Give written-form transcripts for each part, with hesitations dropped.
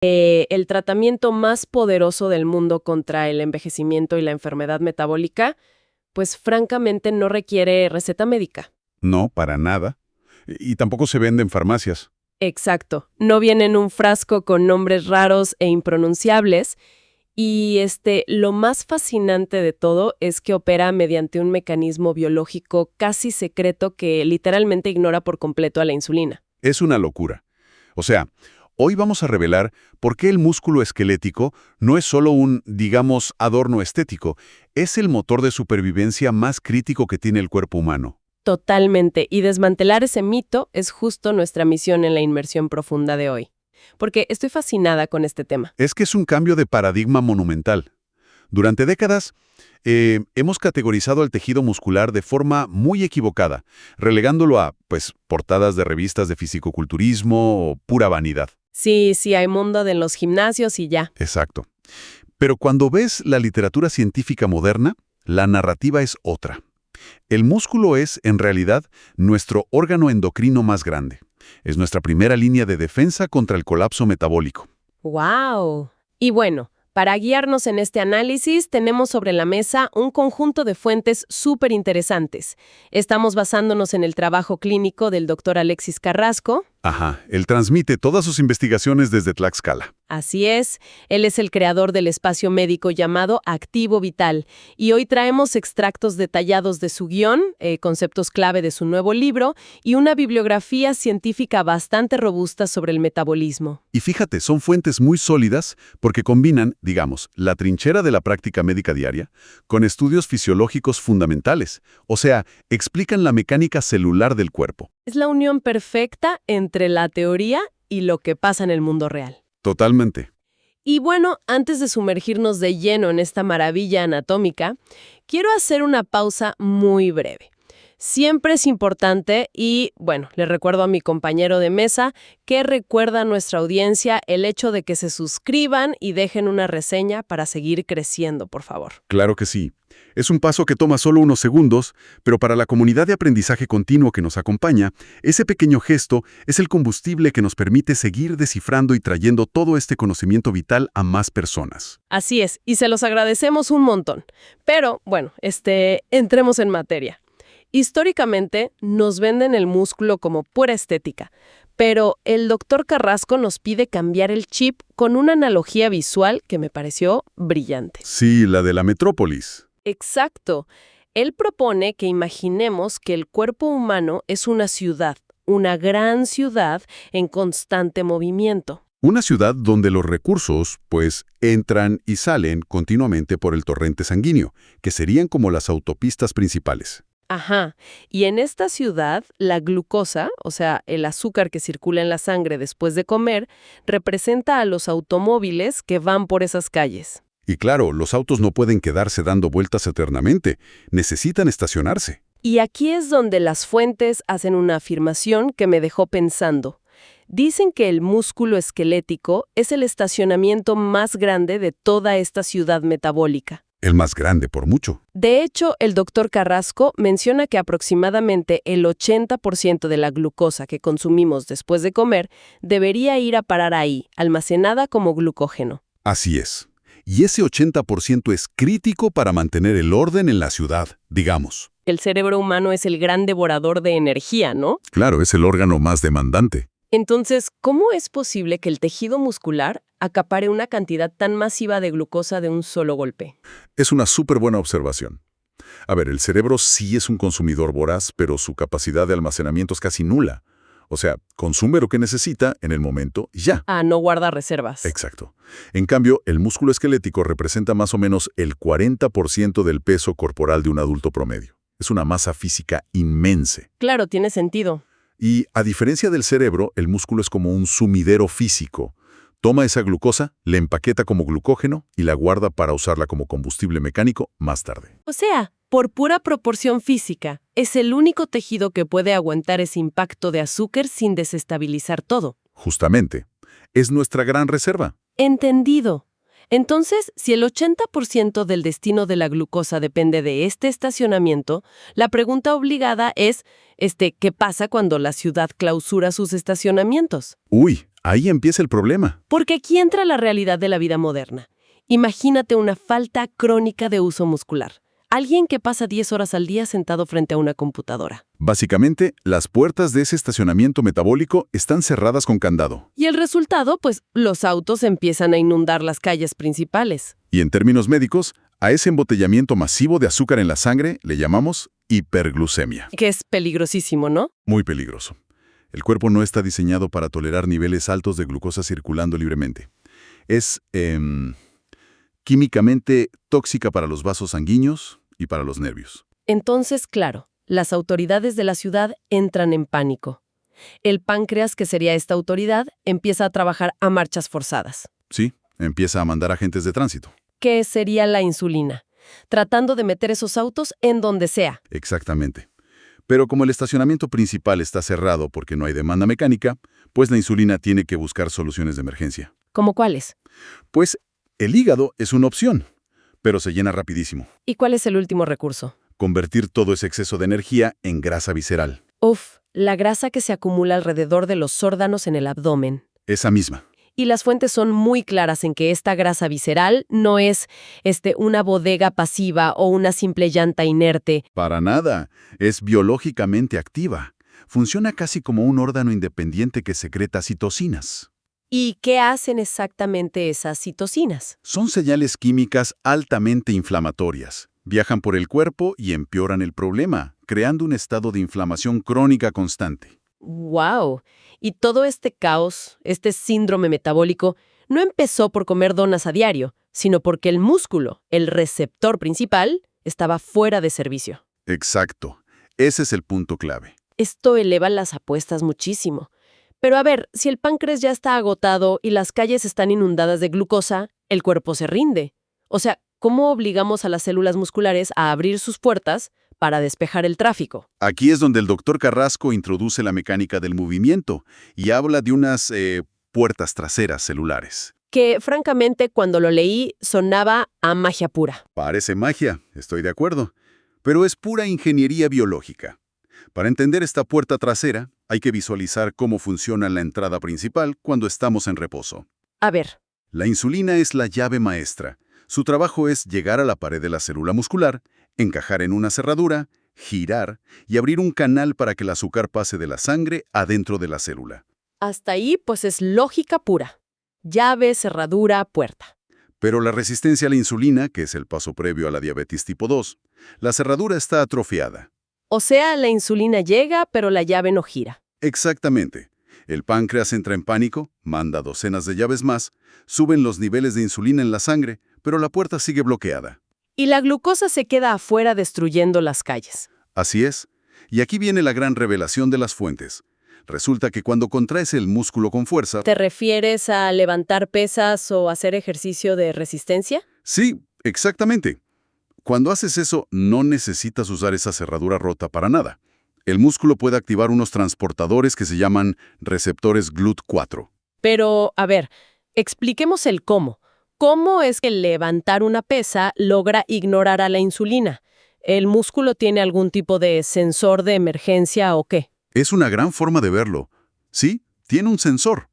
El tratamiento más poderoso del mundo contra el envejecimiento y la enfermedad metabólica, pues francamente no requiere receta médica. No, para nada. Y tampoco se vende en farmacias. Exacto. No viene en un frasco con nombres raros e impronunciables. Y lo más fascinante de todo es que opera mediante un mecanismo biológico casi secreto que literalmente ignora por completo a la insulina. Es una locura. O sea, hoy vamos a revelar por qué el músculo esquelético no es solo un, digamos, adorno estético, es el motor de supervivencia más crítico que tiene el cuerpo humano. Totalmente. Y desmantelar ese mito es justo nuestra misión en la inmersión profunda de hoy. Porque estoy fascinada con este tema. Es que es un cambio de paradigma monumental. Durante décadas, hemos categorizado al tejido muscular de forma muy equivocada, relegándolo a, pues, portadas de revistas de fisicoculturismo o pura vanidad. Sí, hay mundo de los gimnasios y ya. Exacto. Pero cuando ves la literatura científica moderna, la narrativa es otra. El músculo es, en realidad, nuestro órgano endocrino más grande. Es nuestra primera línea de defensa contra el colapso metabólico. ¡Wow! Y bueno, para guiarnos en este análisis, tenemos sobre la mesa un conjunto de fuentes súper interesantes. Estamos basándonos en el trabajo clínico del doctor Alexis Carrasco. Ajá, él transmite todas sus investigaciones desde Tlaxcala. Así es, él es el creador del espacio médico llamado Activo Vital, y hoy traemos extractos detallados de su guión, conceptos clave de su nuevo libro, y una bibliografía científica bastante robusta sobre el metabolismo. Y fíjate, son fuentes muy sólidas porque combinan, digamos, la trinchera de la práctica médica diaria con estudios fisiológicos fundamentales, o sea, explican la mecánica celular del cuerpo. Es la unión perfecta entre la teoría y lo que pasa en el mundo real. Totalmente. Y bueno, antes de sumergirnos de lleno en esta maravilla anatómica, quiero hacer una pausa muy breve. Siempre es importante y, bueno, le recuerdo a mi compañero de mesa que recuerda a nuestra audiencia el hecho de que se suscriban y dejen una reseña para seguir creciendo, por favor. Claro que sí. Es un paso que toma solo unos segundos, pero para la comunidad de aprendizaje continuo que nos acompaña, ese pequeño gesto es el combustible que nos permite seguir descifrando y trayendo todo este conocimiento vital a más personas. Así es, y se los agradecemos un montón. Pero, bueno, entremos en materia. Históricamente, nos venden el músculo como pura estética, pero el doctor Carrasco nos pide cambiar el chip con una analogía visual que me pareció brillante. Sí, la de la metrópolis. Exacto. Él propone que imaginemos que el cuerpo humano es una ciudad, una gran ciudad en constante movimiento. Una ciudad donde los recursos, pues, entran y salen continuamente por el torrente sanguíneo, que serían como las autopistas principales. Ajá. Y en esta ciudad, la glucosa, o sea, el azúcar que circula en la sangre después de comer, representa a los automóviles que van por esas calles. Y claro, los autos no pueden quedarse dando vueltas eternamente, necesitan estacionarse. Y aquí es donde las fuentes hacen una afirmación que me dejó pensando. Dicen que el músculo esquelético es el estacionamiento más grande de toda esta ciudad metabólica. El más grande por mucho. De hecho, el doctor Carrasco menciona que aproximadamente el 80% de la glucosa que consumimos después de comer debería ir a parar ahí, almacenada como glucógeno. Así es. Y ese 80% es crítico para mantener el orden en la ciudad, digamos. El cerebro humano es el gran devorador de energía, ¿no? Claro, es el órgano más demandante. Entonces, ¿cómo es posible que el tejido muscular acapare una cantidad tan masiva de glucosa de un solo golpe? Es una súper buena observación. A ver, el cerebro sí es un consumidor voraz, pero su capacidad de almacenamiento es casi nula. O sea, consume lo que necesita en el momento y ya. Ah, no guarda reservas. Exacto. En cambio, el músculo esquelético representa más o menos el 40% del peso corporal de un adulto promedio. Es una masa física inmensa. Claro, tiene sentido. Y, a diferencia del cerebro, el músculo es como un sumidero físico. Toma esa glucosa, la empaqueta como glucógeno y la guarda para usarla como combustible mecánico más tarde. O sea, por pura proporción física, es el único tejido que puede aguantar ese impacto de azúcar sin desestabilizar todo. Justamente. Es nuestra gran reserva. Entendido. Entonces, si el 80% del destino de la glucosa depende de este estacionamiento, la pregunta obligada es, ¿qué pasa cuando la ciudad clausura sus estacionamientos? Uy, ahí empieza el problema. Porque aquí entra la realidad de la vida moderna. Imagínate una falta crónica de uso muscular. Alguien que pasa 10 horas al día sentado frente a una computadora. Básicamente, las puertas de ese estacionamiento metabólico están cerradas con candado. Y el resultado, pues, los autos empiezan a inundar las calles principales. Y en términos médicos, a ese embotellamiento masivo de azúcar en la sangre le llamamos hiperglucemia. Que es peligrosísimo, ¿no? Muy peligroso. El cuerpo no está diseñado para tolerar niveles altos de glucosa circulando libremente. Es químicamente tóxica para los vasos sanguíneos y para los nervios. Entonces, claro, las autoridades de la ciudad entran en pánico. El páncreas, que sería esta autoridad, empieza a trabajar a marchas forzadas. Sí, empieza a mandar agentes de tránsito. ¿Qué sería la insulina? Tratando de meter esos autos en donde sea. Exactamente. Pero como el estacionamiento principal está cerrado porque no hay demanda mecánica, pues la insulina tiene que buscar soluciones de emergencia. ¿Cómo cuáles? Pues el hígado es una opción, pero se llena rapidísimo. ¿Y cuál es el último recurso? Convertir todo ese exceso de energía en grasa visceral. Uf, la grasa que se acumula alrededor de los órganos en el abdomen. Esa misma. Y las fuentes son muy claras en que esta grasa visceral no es una bodega pasiva o una simple llanta inerte. Para nada. Es biológicamente activa. Funciona casi como un órgano independiente que secreta citocinas. ¿Y qué hacen exactamente esas citocinas? Son señales químicas altamente inflamatorias. Viajan por el cuerpo y empeoran el problema, creando un estado de inflamación crónica constante. ¡Wow! Y todo este caos, este síndrome metabólico, no empezó por comer donas a diario, sino porque el músculo, el receptor principal, estaba fuera de servicio. Exacto. Ese es el punto clave. Esto eleva las apuestas muchísimo. Pero a ver, si el páncreas ya está agotado y las calles están inundadas de glucosa, el cuerpo se rinde. O sea, ¿cómo obligamos a las células musculares a abrir sus puertas para despejar el tráfico? Aquí es donde el doctor Carrasco introduce la mecánica del movimiento y habla de unas puertas traseras celulares. Que, francamente, cuando lo leí, sonaba a magia pura. Parece magia, estoy de acuerdo, pero es pura ingeniería biológica. Para entender esta puerta trasera, hay que visualizar cómo funciona la entrada principal cuando estamos en reposo. A ver. La insulina es la llave maestra. Su trabajo es llegar a la pared de la célula muscular, encajar en una cerradura, girar y abrir un canal para que el azúcar pase de la sangre adentro de la célula. Hasta ahí, pues es lógica pura. Llave, cerradura, puerta. Pero la resistencia a la insulina, que es el paso previo a la diabetes tipo 2, la cerradura está atrofiada. O sea, la insulina llega, pero la llave no gira. Exactamente. El páncreas entra en pánico, manda docenas de llaves más, suben los niveles de insulina en la sangre, pero la puerta sigue bloqueada. Y la glucosa se queda afuera destruyendo las calles. Así es. Y aquí viene la gran revelación de las fuentes. Resulta que cuando contraes el músculo con fuerza... ¿Te refieres a levantar pesas o hacer ejercicio de resistencia? Sí, exactamente. Cuando haces eso, no necesitas usar esa cerradura rota para nada. El músculo puede activar unos transportadores que se llaman receptores GLUT4. Pero, a ver, expliquemos el cómo. ¿Cómo es que levantar una pesa logra ignorar a la insulina? ¿El músculo tiene algún tipo de sensor de emergencia o qué? Es una gran forma de verlo. Sí, tiene un sensor.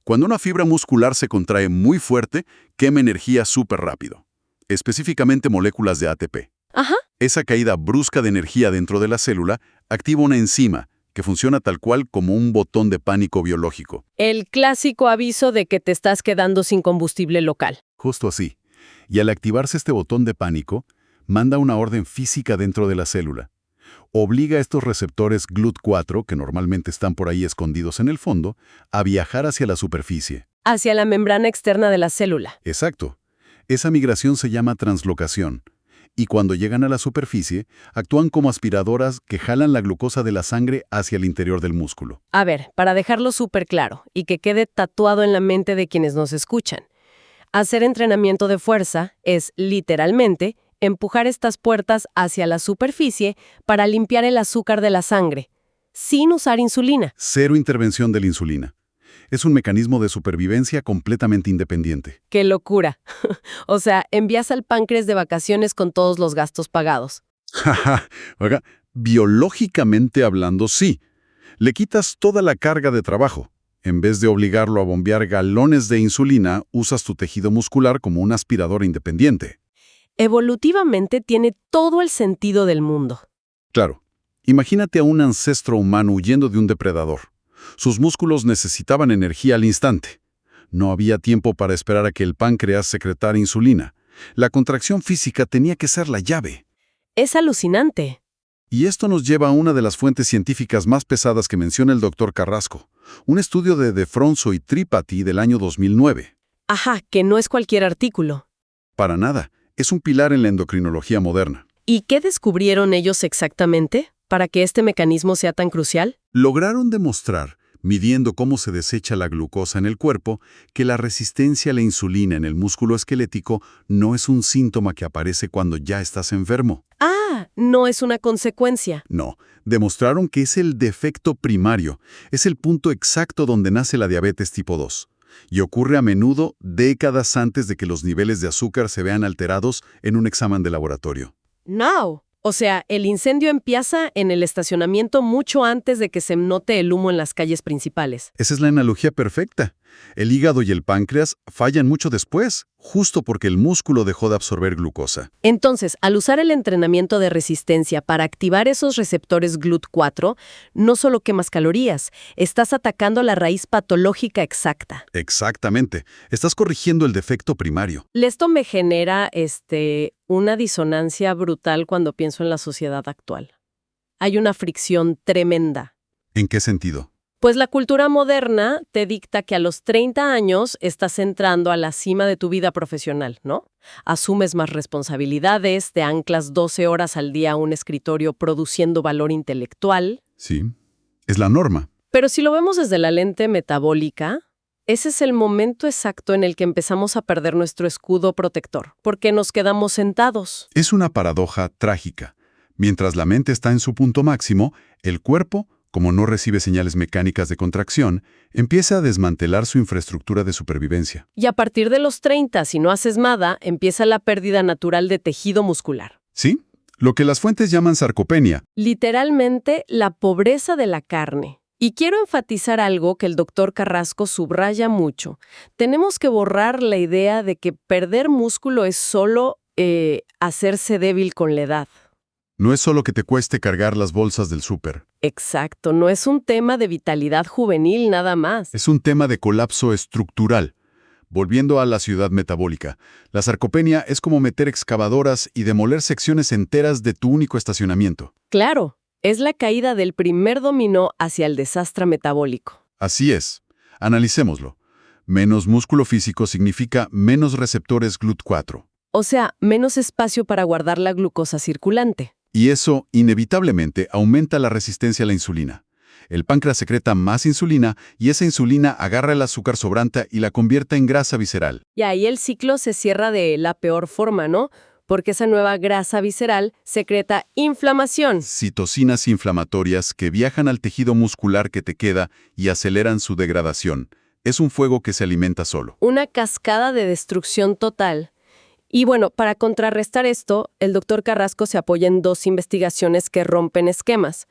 Cuando una fibra muscular se contrae muy fuerte, quema energía súper rápido. Específicamente moléculas de ATP. Ajá. Esa caída brusca de energía dentro de la célula activa una enzima que funciona tal cual como un botón de pánico biológico. El clásico aviso de que te estás quedando sin combustible local. Justo así. Y al activarse este botón de pánico, manda una orden física dentro de la célula. Obliga a estos receptores GLUT4, que normalmente están por ahí escondidos en el fondo, a viajar hacia la superficie. Hacia la membrana externa de la célula. Exacto. Esa migración se llama translocación. Y cuando llegan a la superficie, actúan como aspiradoras que jalan la glucosa de la sangre hacia el interior del músculo. A ver, para dejarlo súper claro y que quede tatuado en la mente de quienes nos escuchan. Hacer entrenamiento de fuerza es, literalmente, empujar estas puertas hacia la superficie para limpiar el azúcar de la sangre, sin usar insulina. Cero intervención de la insulina. Es un mecanismo de supervivencia completamente independiente. ¡Qué locura! O sea, envías al páncreas de vacaciones con todos los gastos pagados. Jaja, oiga, biológicamente hablando, sí. Le quitas toda la carga de trabajo. En vez de obligarlo a bombear galones de insulina, usas tu tejido muscular como un aspirador independiente. Evolutivamente tiene todo el sentido del mundo. Claro, imagínate a un ancestro humano huyendo de un depredador. Sus músculos necesitaban energía al instante. No había tiempo para esperar a que el páncreas secretara insulina. La contracción física tenía que ser la llave. Es alucinante. Y esto nos lleva a una de las fuentes científicas más pesadas que menciona el Dr. Carrasco, un estudio de De Fronzo y Tripathi del año 2009. Ajá, que no es cualquier artículo. Para nada, es un pilar en la endocrinología moderna. ¿Y qué descubrieron ellos exactamente para que este mecanismo sea tan crucial? Lograron demostrar, midiendo cómo se desecha la glucosa en el cuerpo, que la resistencia a la insulina en el músculo esquelético no es un síntoma que aparece cuando ya estás enfermo. Ah, no es una consecuencia. No, demostraron que es el defecto primario, es el punto exacto donde nace la diabetes tipo 2. Y ocurre a menudo décadas antes de que los niveles de azúcar se vean alterados en un examen de laboratorio. No. O sea, el incendio empieza en el estacionamiento mucho antes de que se note el humo en las calles principales. Esa es la analogía perfecta. El hígado y el páncreas fallan mucho después, justo porque el músculo dejó de absorber glucosa. Entonces, al usar el entrenamiento de resistencia para activar esos receptores GLUT4, no solo quemas calorías, estás atacando la raíz patológica exacta. Exactamente. Estás corrigiendo el defecto primario. Esto me genera, una disonancia brutal cuando pienso en la sociedad actual. Hay una fricción tremenda. ¿En qué sentido? Pues la cultura moderna te dicta que a los 30 años estás entrando a la cima de tu vida profesional, ¿no? Asumes más responsabilidades, te anclas 12 horas al día a un escritorio produciendo valor intelectual. Sí, es la norma. Pero si lo vemos desde la lente metabólica, ese es el momento exacto en el que empezamos a perder nuestro escudo protector, porque nos quedamos sentados. Es una paradoja trágica. Mientras la mente está en su punto máximo, el cuerpo, como no recibe señales mecánicas de contracción, empieza a desmantelar su infraestructura de supervivencia. Y a partir de los 30, si no haces nada, empieza la pérdida natural de tejido muscular. ¿Sí? Lo que las fuentes llaman sarcopenia. Literalmente, la pobreza de la carne. Y quiero enfatizar algo que el Dr. Carrasco subraya mucho. Tenemos que borrar la idea de que perder músculo es solo hacerse débil con la edad. No es solo que te cueste cargar las bolsas del súper. Exacto, no es un tema de vitalidad juvenil nada más. Es un tema de colapso estructural. Volviendo a la ciudad metabólica, la sarcopenia es como meter excavadoras y demoler secciones enteras de tu único estacionamiento. Claro, es la caída del primer dominó hacia el desastre metabólico. Así es. Analicémoslo. Menos músculo físico significa menos receptores GLUT4. O sea, menos espacio para guardar la glucosa circulante. Y eso, inevitablemente, aumenta la resistencia a la insulina. El páncreas secreta más insulina y esa insulina agarra el azúcar sobrante y la convierte en grasa visceral. Y ahí el ciclo se cierra de la peor forma, ¿no? Porque esa nueva grasa visceral secreta inflamación. Citocinas inflamatorias que viajan al tejido muscular que te queda y aceleran su degradación. Es un fuego que se alimenta solo. Una cascada de destrucción total. Y bueno, para contrarrestar esto, el Dr. Carrasco se apoya en dos investigaciones que rompen esquemas.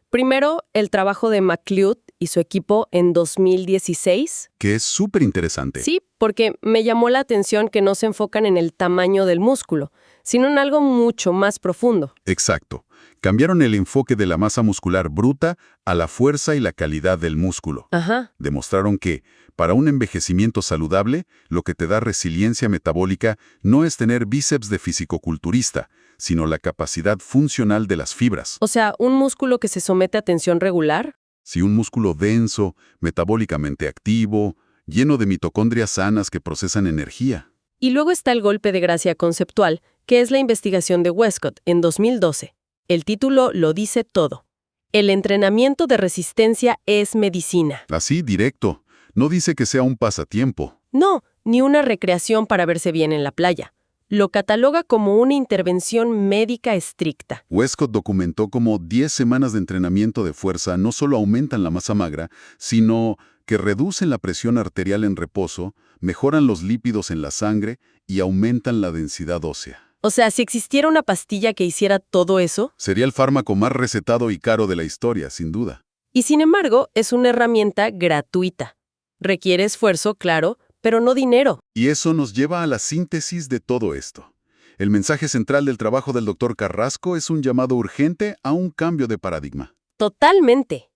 Primero, el trabajo de McLeod y su equipo en 2016. Que es súper interesante. Sí, porque me llamó la atención que no se enfocan en el tamaño del músculo, sino en algo mucho más profundo. Exacto. Cambiaron el enfoque de la masa muscular bruta a la fuerza y la calidad del músculo. Ajá. Demostraron que, para un envejecimiento saludable, lo que te da resiliencia metabólica no es tener bíceps de fisicoculturista, sino la capacidad funcional de las fibras. O sea, un músculo que se somete a tensión regular. Si un músculo denso, metabólicamente activo, lleno de mitocondrias sanas que procesan energía. Y luego está el golpe de gracia conceptual, que es la investigación de Westcott en 2012. El título lo dice todo. El entrenamiento de resistencia es medicina. Así, directo. No dice que sea un pasatiempo. No, ni una recreación para verse bien en la playa. Lo cataloga como una intervención médica estricta. Westcott documentó cómo 10 semanas de entrenamiento de fuerza no solo aumentan la masa magra, sino que reducen la presión arterial en reposo, mejoran los lípidos en la sangre y aumentan la densidad ósea. O sea, si existiera una pastilla que hiciera todo eso, Sería el fármaco más recetado y caro de la historia, sin duda. y sin embargo, es una herramienta gratuita. Requiere esfuerzo, claro, pero no dinero. Y eso nos lleva a la síntesis de todo esto. El mensaje central del trabajo del Dr. Carrasco es un llamado urgente a un cambio de paradigma. Totalmente.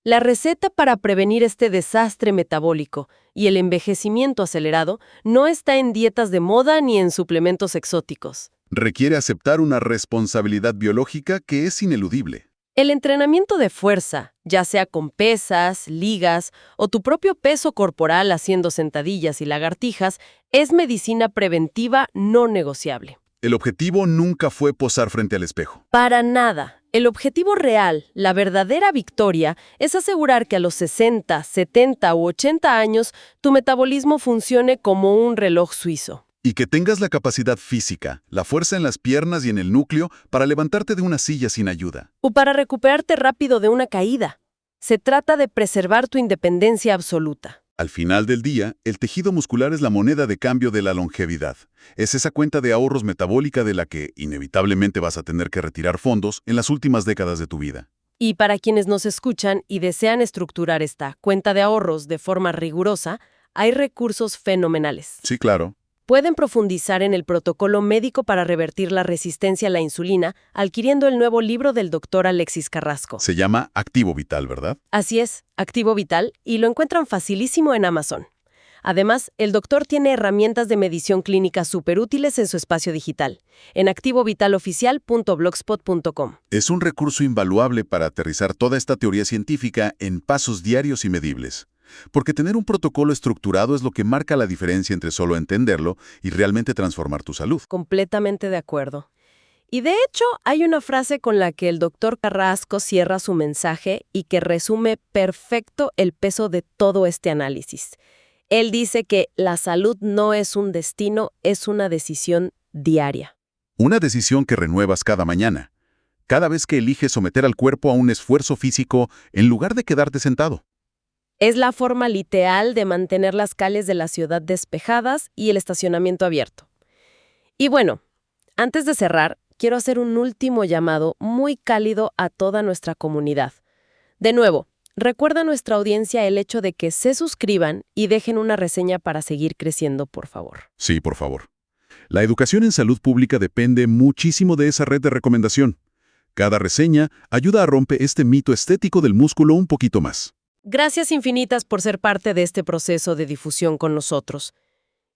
La receta para prevenir este desastre metabólico y el envejecimiento acelerado no está en dietas de moda ni en suplementos exóticos. Requiere aceptar una responsabilidad biológica que es ineludible. El entrenamiento de fuerza, ya sea con pesas, ligas o tu propio peso corporal haciendo sentadillas y lagartijas, es medicina preventiva no negociable. El objetivo nunca fue posar frente al espejo. Para nada. El objetivo real, la verdadera victoria, es asegurar que a los 60, 70 u 80 años tu metabolismo funcione como un reloj suizo. Y que tengas la capacidad física, la fuerza en las piernas y en el núcleo para levantarte de una silla sin ayuda. O para recuperarte rápido de una caída. Se trata de preservar tu independencia absoluta. Al final del día, el tejido muscular es la moneda de cambio de la longevidad. Es esa cuenta de ahorros metabólica de la que inevitablemente vas a tener que retirar fondos en las últimas décadas de tu vida. Y para quienes nos escuchan y desean estructurar esta cuenta de ahorros de forma rigurosa, hay recursos fenomenales. Sí, claro. Pueden profundizar en el protocolo médico para revertir la resistencia a la insulina adquiriendo el nuevo libro del Dr. Alexis Carrasco. Se llama Activo Vital, ¿verdad? Así es, Activo Vital, y lo encuentran facilísimo en Amazon. Además, el doctor tiene herramientas de medición clínica superútiles en su espacio digital, en activovitaloficial.blogspot.com. Es un recurso invaluable para aterrizar toda esta teoría científica en pasos diarios y medibles. Porque tener un protocolo estructurado es lo que marca la diferencia entre solo entenderlo y realmente transformar tu salud. Completamente de acuerdo. Y de hecho, hay una frase con la que el doctor Carrasco cierra su mensaje y que resume perfecto el peso de todo este análisis. Él dice que la salud no es un destino, es una decisión diaria. Una decisión que renuevas cada mañana, cada vez que eliges someter al cuerpo a un esfuerzo físico en lugar de quedarte sentado. Es la forma literal de mantener las calles de la ciudad despejadas y el estacionamiento abierto. Y bueno, antes de cerrar, quiero hacer un último llamado muy cálido a toda nuestra comunidad. De nuevo, recuerda a nuestra audiencia el hecho de que se suscriban y dejen una reseña para seguir creciendo, por favor. Sí, por favor. La educación en salud pública depende muchísimo de esa red de recomendación. Cada reseña ayuda a romper este mito estético del músculo un poquito más. Gracias infinitas por ser parte de este proceso de difusión con nosotros.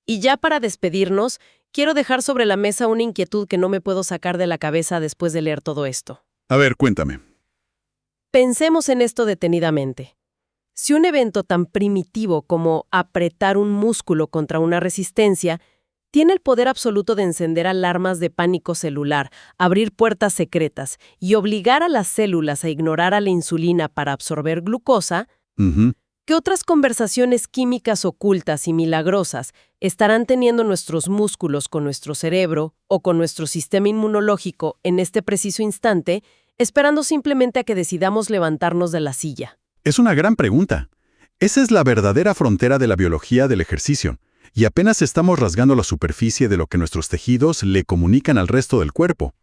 Y ya para despedirnos, quiero dejar sobre la mesa una inquietud que no me puedo sacar de la cabeza después de leer todo esto. A ver, cuéntame. Pensemos en esto detenidamente. Si un evento tan primitivo como apretar un músculo contra una resistencia tiene el poder absoluto de encender alarmas de pánico celular, abrir puertas secretas y obligar a las células a ignorar a la insulina para absorber glucosa, ¿qué otras conversaciones químicas ocultas y milagrosas estarán teniendo nuestros músculos con nuestro cerebro o con nuestro sistema inmunológico en este preciso instante, esperando simplemente a que decidamos levantarnos de la silla? Es una gran pregunta. Esa es la verdadera frontera de la biología del ejercicio. Y apenas estamos rasgando la superficie de lo que nuestros tejidos le comunican al resto del cuerpo.